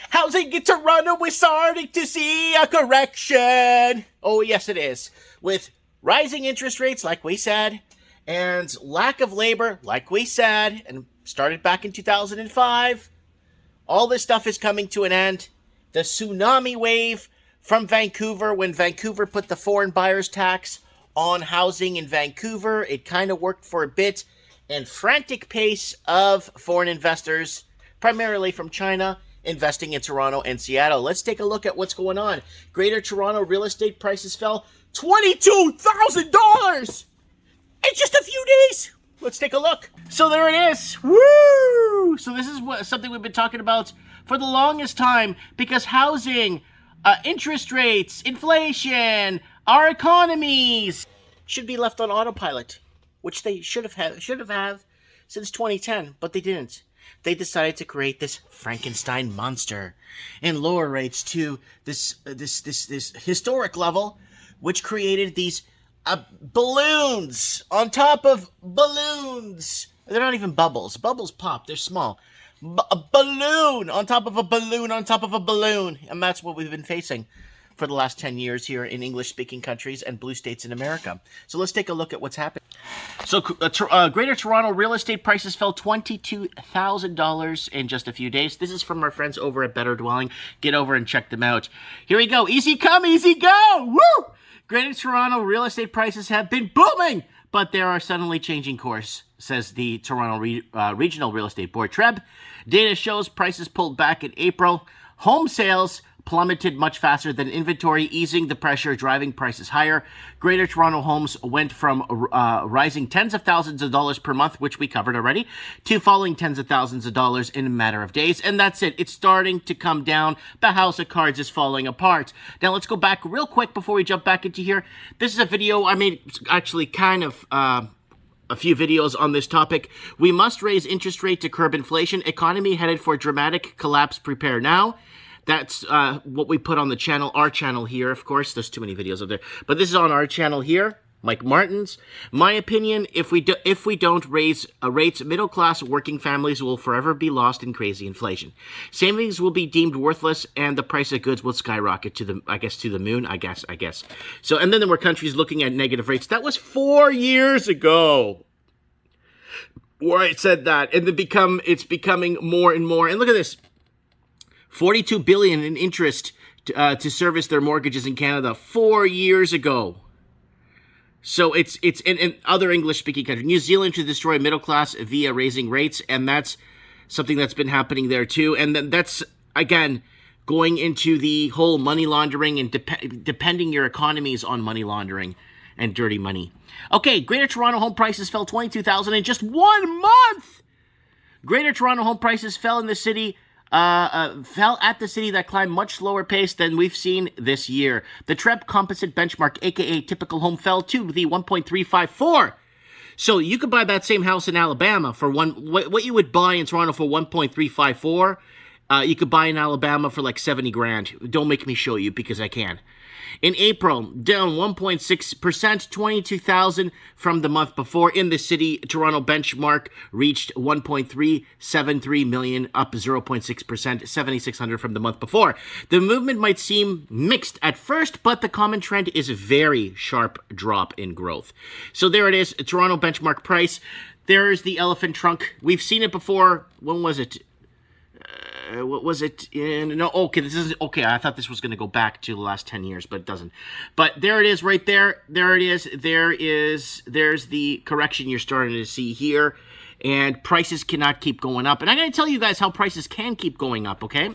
Housing in Toronto, we're starting to see a correction. Oh, yes, it is. With rising interest rates, like we said, and lack of labor, like we said, and started back in 2005, all this stuff is coming to an end. The tsunami wave from Vancouver, when Vancouver put the foreign buyers tax on housing in Vancouver, it kind of worked for a bit, and frantic pace of foreign investors, primarily from China, investing in Toronto and Seattle. Let's take a look at what's going on. Greater Toronto real estate prices fell $22,000 in just a few days. Let's take a look. So there it is. Woo! So this is something we've been talking about for the longest time, because housing, interest rates, inflation, our economies should be left on autopilot, which they should have since 2010, but they didn't. They decided to create this Frankenstein monster and lower rates to this historic level, which created these balloons on top of balloons. They're not even bubbles. Bubbles pop. They're small. A balloon on top of a balloon on top of a balloon. And that's what we've been facing for the last 10 years here in English-speaking countries and blue states in America. So let's take a look at what's happening. So Greater Toronto real estate prices fell $22,000 in just a few days. This is from our friends over at Better Dwelling. Get over and check them out. Here we go. Easy come, easy go. Woo! Greater Toronto real estate prices have been booming, but they are suddenly changing course, says the Toronto Regional Real Estate Board, TRREB. Data shows prices pulled back in April. Home sales plummeted much faster than inventory, easing the pressure, driving prices higher. Greater Toronto homes went from rising tens of thousands of dollars per month, which we covered already, to falling tens of thousands of dollars in a matter of days. And that's it. It's starting to come down. The house of cards is falling apart. Now, let's go back real quick before we jump back into here. This is a video I made actually kind of a few videos on this topic. We must raise interest rate to curb inflation. Economy headed for dramatic collapse. Prepare now. That's what we put on the channel, our channel here, of course. There's too many videos up there. But this is on our channel here, Mike Martin's. My opinion, if we don't raise rates, middle-class working families will forever be lost in crazy inflation. Savings will be deemed worthless, and the price of goods will skyrocket to the moon, I guess. So, and then there were countries looking at negative rates. That was 4 years ago, where I said that. And it's becoming more and more. And look at this. $42 billion in interest to service their mortgages in Canada 4 years ago. So it's in other English-speaking countries. New Zealand to destroy middle class via raising rates, and that's something that's been happening there too. And then that's, again, going into the whole money laundering and depending your economies on money laundering and dirty money. Okay, Greater Toronto home prices fell $22,000 in just 1 month. Greater Toronto home prices fell in the city. Fell at the city that climbed much slower pace than we've seen this year. The TRREB composite benchmark, a.k.a. typical home, fell to the 1.354. So you could buy that same house in Alabama for what you would buy in Toronto for 1.354. You could buy in Alabama for like 70 grand. Don't make me show you, because I can. In April, down 1.6%, 22,000 from the month before. In the city, Toronto benchmark reached 1.373 million, up 0.6%, 7,600 from the month before. The movement might seem mixed at first, but the common trend is a very sharp drop in growth. So there it is, Toronto benchmark price. There's the elephant trunk. We've seen it before. When was it? What was it in? No, okay, this is okay. I thought this was going to go back to the last 10 years, but it doesn't. But there it is right there. There it is. There's the correction you're starting to see here. And prices cannot keep going up. And I'm going to tell you guys how prices can keep going up, okay?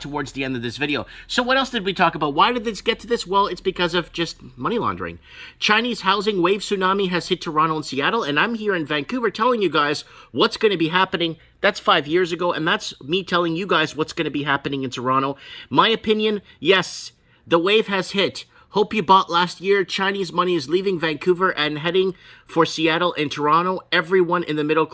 Towards the end of this video. So what else did we talk about? Why did this get to this? Well, it's because of just money laundering. Chinese housing wave tsunami has hit Toronto and Seattle, and I'm here in Vancouver telling you guys what's going to be happening. That's 5 years ago, and that's me telling you guys what's going to be happening in Toronto. My opinion, yes, the wave has hit. Hope you bought last year. Chinese money is leaving Vancouver and heading for Seattle and Toronto. Everyone in the middle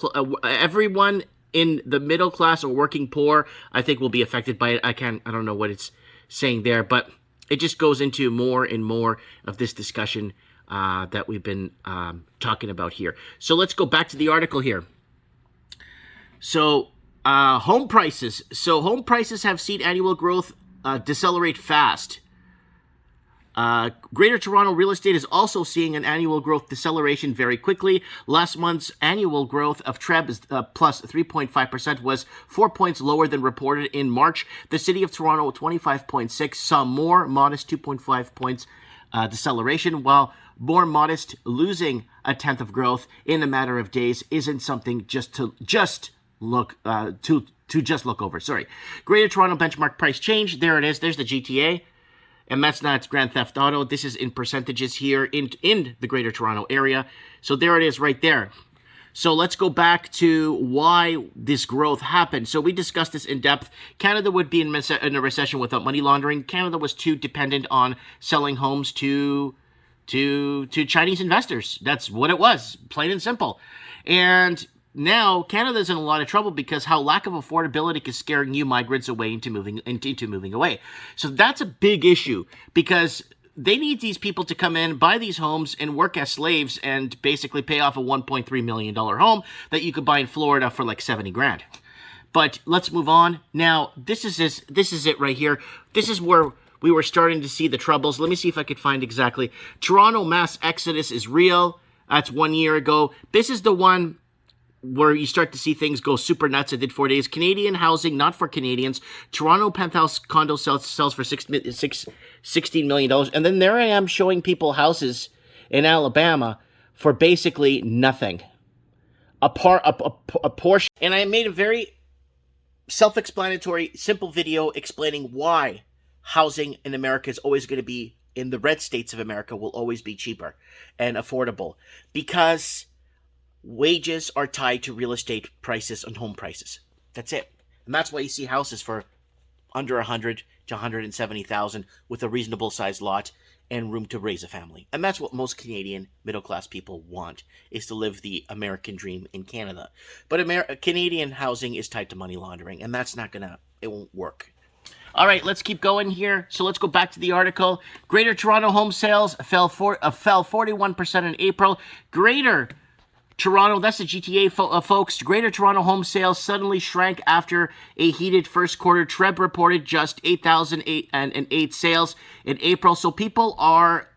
class or working poor, I think, will be affected by it. I don't know what it's saying there, but it just goes into more and more of this discussion that we've been talking about here. So let's go back to the article here. So Home prices. So home prices have seen annual growth decelerate fast. Greater Toronto real estate is also seeing an annual growth deceleration very quickly. Last month's annual growth of TRREB is plus 3.5% was 4 points lower than reported in March. The City of Toronto, 25.6, saw more modest 2.5 points deceleration, while more modest losing a tenth of growth in a matter of days isn't something to look over. Sorry. Greater Toronto benchmark price change. There it is. There's the GTA. And that's not Grand Theft Auto. This is in percentages here in the Greater Toronto area. So there it is right there. So let's go back to why this growth happened. So we discussed this in depth. Canada would be in a recession without money laundering. Canada was too dependent on selling homes to Chinese investors. That's what it was, plain and simple. And now Canada's in a lot of trouble because how lack of affordability is scaring new migrants away into moving away. So that's a big issue because they need these people to come in, buy these homes, and work as slaves and basically pay off a $1.3 million home that you could buy in Florida for like 70 grand. But let's move on. Now, this is it right here. This is where we were starting to see the troubles. Let me see if I could find exactly. Toronto mass exodus is real. That's 1 year ago. This is the one where you start to see things go super nuts. It did 4 days. Canadian housing, not for Canadians. Toronto penthouse condo sells for $16 million. And then there I am showing people houses in Alabama for basically nothing. A portion. And I made a very self-explanatory, simple video explaining why housing in America is always going to be, in the red states of America, will always be cheaper and affordable. Because wages are tied to real estate prices and home prices. That's it. And that's why you see houses for under 100 to 170,000 with a reasonable sized lot and room to raise a family. And that's what most Canadian middle class people want, is to live the American dream in Canada. But Canadian housing is tied to money laundering, and that's not it won't work. All right, let's keep going here. So let's go back to the article. Greater Toronto home sales fell 41% in April. Greater Toronto, that's the GTA, folks. Greater Toronto home sales suddenly shrank after a heated first quarter. TRREB reported just 8,008 sales in April. So people aren't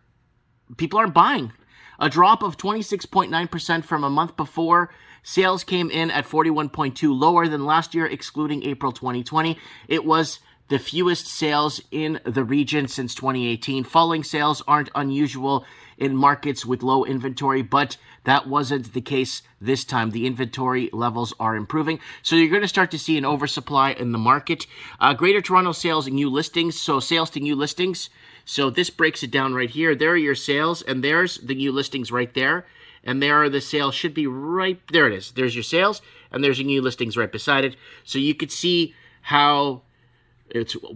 buying. A drop of 26.9% from a month before. Sales came in at 41.2, lower than last year, excluding April 2020. It was the fewest sales in the region since 2018. Falling sales aren't unusual in markets with low inventory, but that wasn't the case this time. The inventory levels are improving. So you're going to start to see an oversupply in the market. Greater Toronto sales and new listings. So sales to new listings. So this breaks it down right here. There are your sales, and there's the new listings right there. And there are the sales, should be right, there it is. There's your sales, and there's your new listings right beside it. So you could see how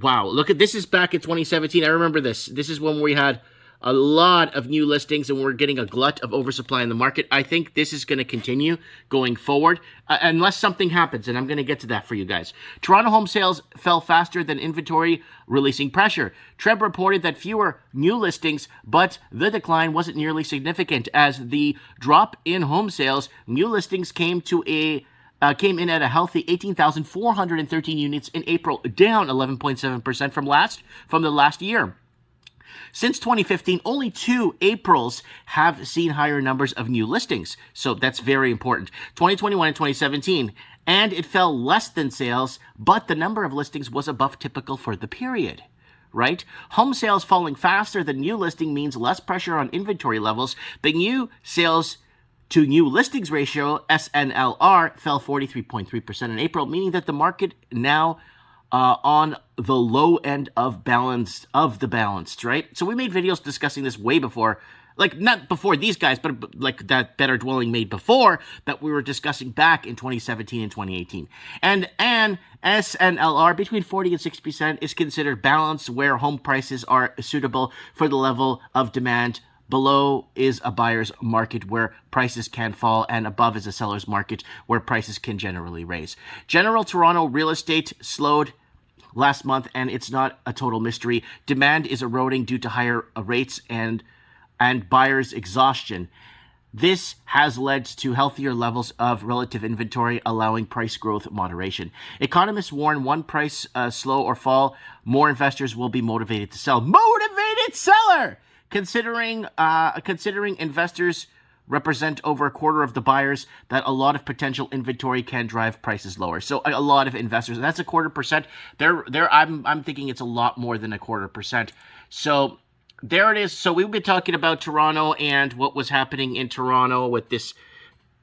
wow, look at this. Is back in 2017. I remember this. This is when we had a lot of new listings and we're getting a glut of oversupply in the market. I think this is going to continue going forward unless something happens, and I'm going to get to that for you guys. Toronto home sales fell faster than inventory, releasing pressure. TRREB reported that fewer new listings, but the decline wasn't nearly significant. As the drop in home sales, new listings came in at a healthy 18,413 units in April, down 11.7% from the last year. Since 2015, only 2 Aprils have seen higher numbers of new listings. So that's very important. 2021 and 2017. And it fell less than sales, but the number of listings was above typical for the period. Right? Home sales falling faster than new listing means less pressure on inventory levels. The new sales to new listings ratio, SNLR, fell 43.3% in April, meaning that the market now on the low end of the balanced, right? So we made videos discussing this way before, like not before these guys, but like that Better Dwelling made before, that we were discussing back in 2017 and 2018. And an SNLR between 40 and 60% is considered balanced, where home prices are suitable for the level of demand. Below is a buyer's market where prices can fall, and above is a seller's market where prices can generally raise. General Toronto real estate slowed last month, and it's not a total mystery. Demand is eroding due to higher rates and buyers' exhaustion. This has led to healthier levels of relative inventory, allowing price growth moderation. Economists warn one price slow or fall, more investors will be motivated to sell. Motivated seller! Considering investors represent over a quarter of the buyers, that a lot of potential inventory can drive prices lower. So a lot of investors, that's a 0.25%. I'm thinking it's a lot more than a 0.25%. So there it is. So we've been talking about Toronto and what was happening in Toronto with this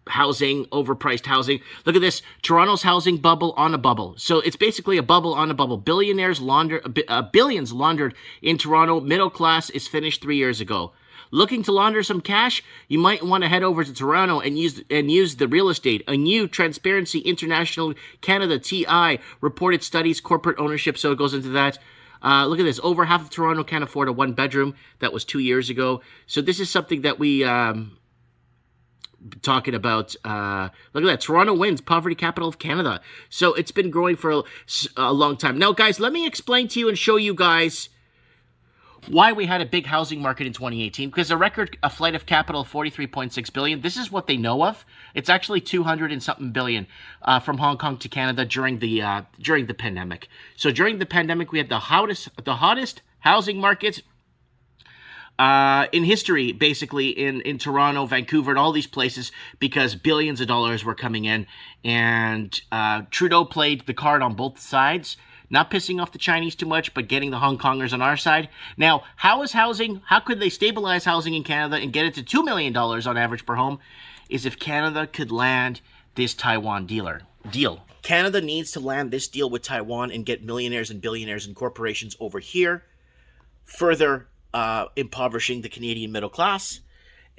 housing, overpriced housing. Look at this. Toronto's housing bubble on a bubble. So it's basically a bubble on a bubble. Billions laundered in Toronto. Middle class is finished 3 years ago. Looking to launder some cash? You might want to head over to Toronto and use the real estate. A new Transparency International Canada TI reported studies corporate ownership, so it goes into that. Look at this. Over half of Toronto can't afford a one-bedroom. That was 2 years ago. So this is something that we talking about. Look at that. Toronto wins poverty capital of Canada. So it's been growing for a long time. Now, guys, let me explain to you and show you guys why we had a big housing market in 2018, because a flight of capital of 43.6 billion. This is what they know of. It's actually 200 and something billion from Hong Kong to Canada during the pandemic. So during the pandemic, we had the hottest housing market in history, basically in Toronto, Vancouver, and all these places, because billions of dollars were coming in, and Trudeau played the card on both sides. Not pissing off the Chinese too much, but getting the Hong Kongers on our side. Now, how could they stabilize housing in Canada and get it to $2 million on average per home? Is if Canada could land this Taiwan deal. Canada needs to land this deal with Taiwan and get millionaires and billionaires and corporations over here, further impoverishing the Canadian middle class.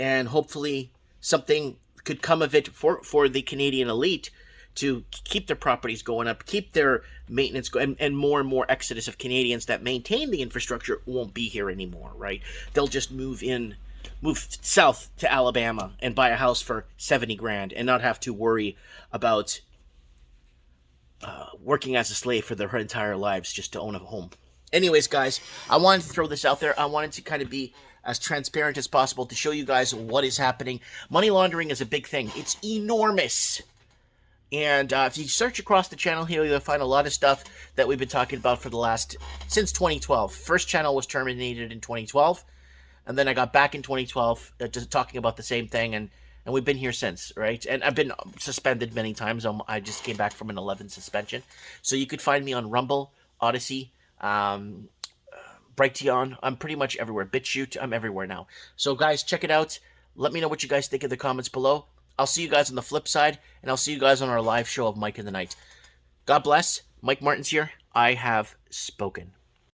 And hopefully something could come of it for the Canadian elite to keep their properties going up, keep their maintenance going, and more exodus of Canadians that maintain the infrastructure won't be here anymore, right? They'll just move south to Alabama and buy a house for 70 grand and not have to worry about working as a slave for their entire lives just to own a home. Anyways, guys, I wanted to throw this out there. I wanted to kind of be as transparent as possible to show you guys what is happening. Money laundering is a big thing. It's enormous. And if you search across the channel here, you'll find a lot of stuff that we've been talking about since 2012. First channel was terminated in 2012, and then I got back in 2012 just talking about the same thing, and we've been here since, right? And I've been suspended many times. I just came back from an 11 suspension. So you could find me on Rumble, Odyssey, Brighteon. I'm pretty much everywhere. BitChute, I'm everywhere now. So guys, check it out. Let me know what you guys think in the comments below. I'll see you guys on the flip side, and I'll see you guys on our live show of Mike in the Night. God bless. Mike Martins here. I have spoken.